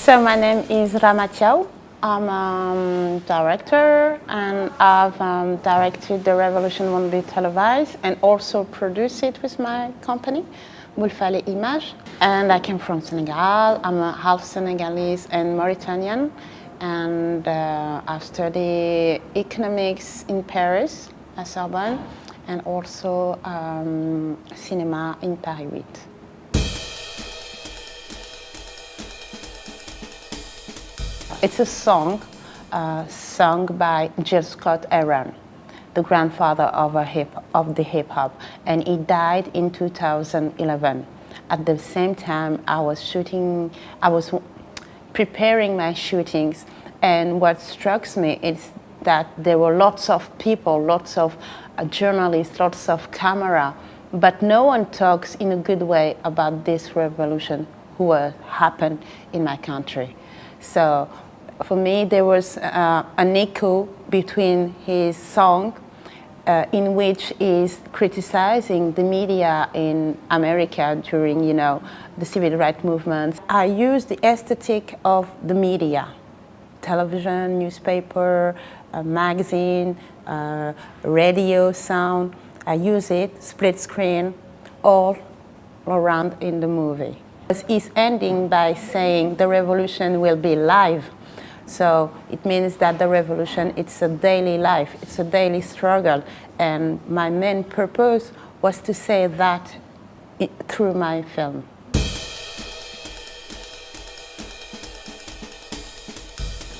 So my name is Rama Thiaw. I'm a director and I've directed The Revolution Won't Be Televised and also produced it with my company, Moulfale Image. And I came from Senegal. I'm a half Senegalese and Mauritanian. And I've studied economics in Paris, at Sorbonne, and also cinema in Paris 8. It's a song sung by Jill Scott Heron, the grandfather of the hip hop, and he died in 2011. At the same time, I was preparing my shootings, and what struck me is that there were lots of people, lots of journalists, lots of camera, but no one talks in a good way about this revolution who happened in my country. So for me, there was an echo between his song in which he's criticizing the media in America during, the civil rights movement. I use the aesthetic of the media, television, newspaper, magazine, radio, sound. I use it, split screen, all around in the movie. He's ending by saying the revolution will be live. So it means that the revolution, it's a daily life, it's a daily struggle. And my main purpose was to say that through my film.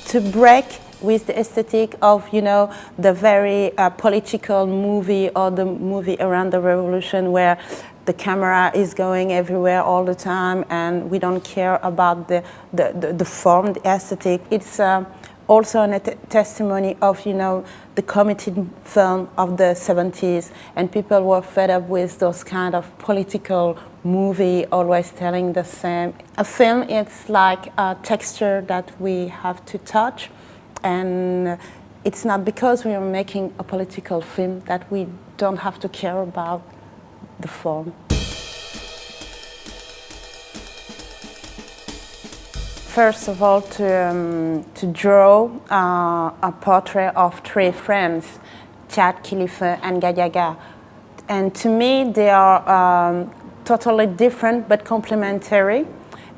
To break with the aesthetic of, the very political movie or the movie around the revolution where the camera is going everywhere all the time and we don't care about the form, the aesthetic. It's also a testimony of, the committed film of the 70s, and people were fed up with those kind of political movie, always telling the same. A film, it's like a texture that we have to touch, and it's not because we are making a political film that we don't have to care about the form. First of all, to draw a portrait of three friends, Thiat, Kilifeu, and Gadiaga. And to me, they are totally different but complementary,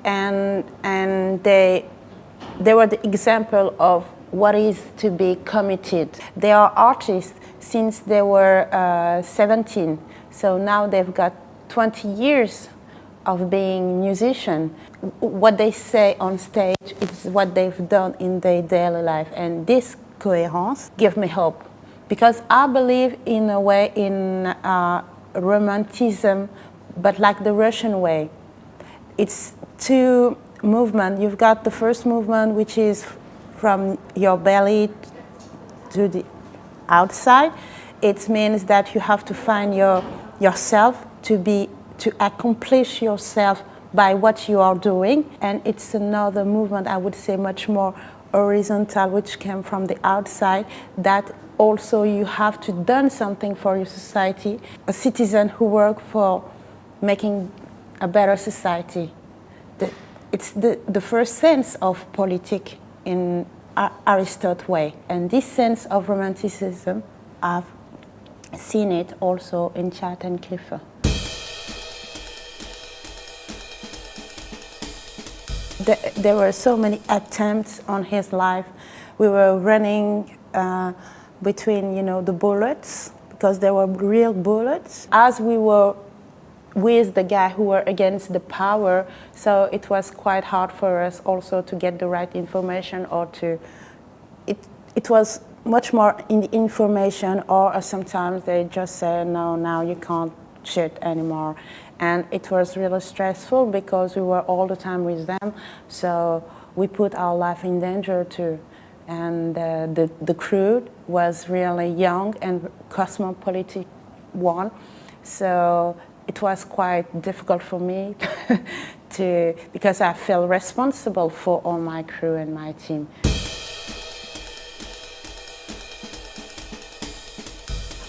and they were the example of what is to be committed. They are artists since they were 17. So now they've got 20 years of being musicians. What they say on stage is what they've done in their daily life. And this coherence gives me hope. Because I believe in a way in romanticism, but like the Russian way. It's two movements. You've got the first movement, which is from your belly to the outside. It means that you have to find yourself to accomplish yourself by what you are doing. And it's another movement, I would say, much more horizontal, which came from the outside, that also you have to do something for your society, a citizen who works for making a better society. It's the first sense of politics in Aristotle's way. And this sense of romanticism, I've seen it also in Thiat and Kilifeu. There were so many attempts on his life. We were running between, the bullets, because there were real bullets. As we were with the guy who were against the power, so it was quite hard for us also to get the right information, or it was much more in the information, or sometimes they just say, no, now you can't shoot anymore. And it was really stressful because we were all the time with them, so we put our life in danger too. And the crew was really young and cosmopolitan one, so it was quite difficult for me because I feel responsible for all my crew and my team.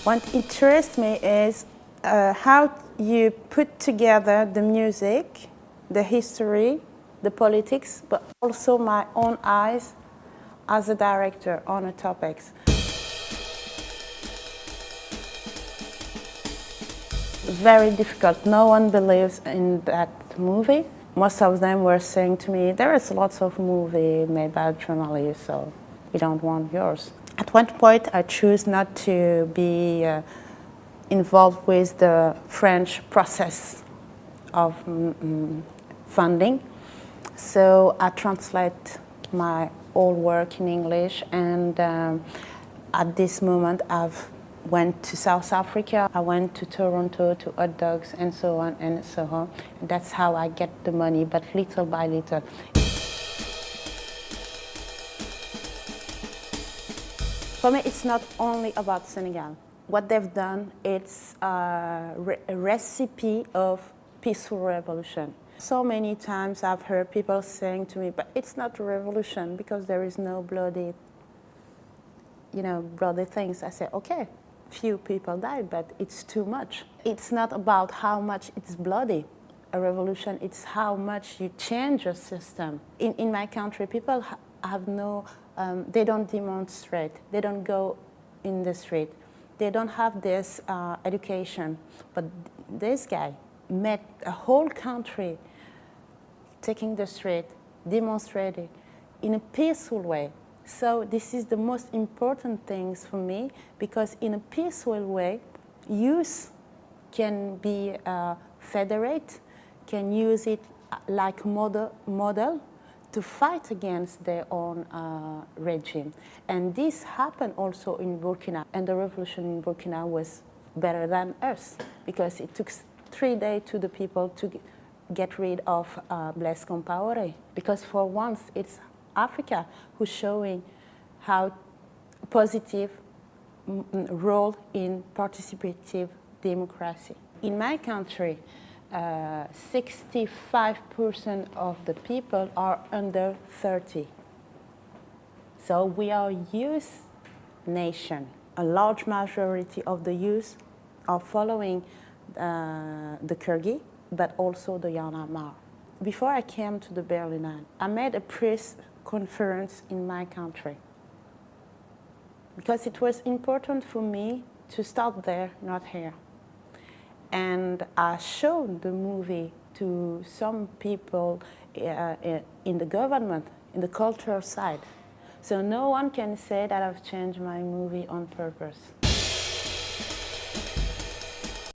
What interests me is how you put together the music, the history, the politics, but also my own eyes as a director on the topics. Very difficult. No one believes in that movie. Most of them were saying to me, there is lots of movies made by journalists, so we don't want yours. At one point, I chose not to be involved with the French process of funding. So I translate my old work in English, and at this moment I've went to South Africa, I went to Toronto to hot dogs and so on and so on. And that's how I get the money, but little by little. For me, it's not only about Senegal. What they've done, it's a recipe of peaceful revolution. So many times I've heard people saying to me, but it's not a revolution because there is no bloody things. I say, okay, few people died, but it's too much. It's not about how much it's bloody. A revolution, it's how much you change your system. In my country, people have no, they don't demonstrate, they don't go in the street, they don't have this education. But this guy met a whole country taking the street, demonstrating in a peaceful way. So this is the most important things for me, because in a peaceful way, youth can be federate, can use it like model to fight against their own regime. And this happened also in Burkina, and the revolution in Burkina was better than us, because it took 3 days to the people to get rid of Blaise Compaoré, because for once it's Africa who's showing how positive role in participative democracy. In my country, 65% of the people are under 30. So we are a youth nation. A large majority of the youth are following the Kyrgyz, but also the Yarnamar. Before I came to the Berlinale, I made a press conference in my country, because it was important for me to start there, not here. And I showed the movie to some people in the government, in the cultural side. So no one can say that I've changed my movie on purpose.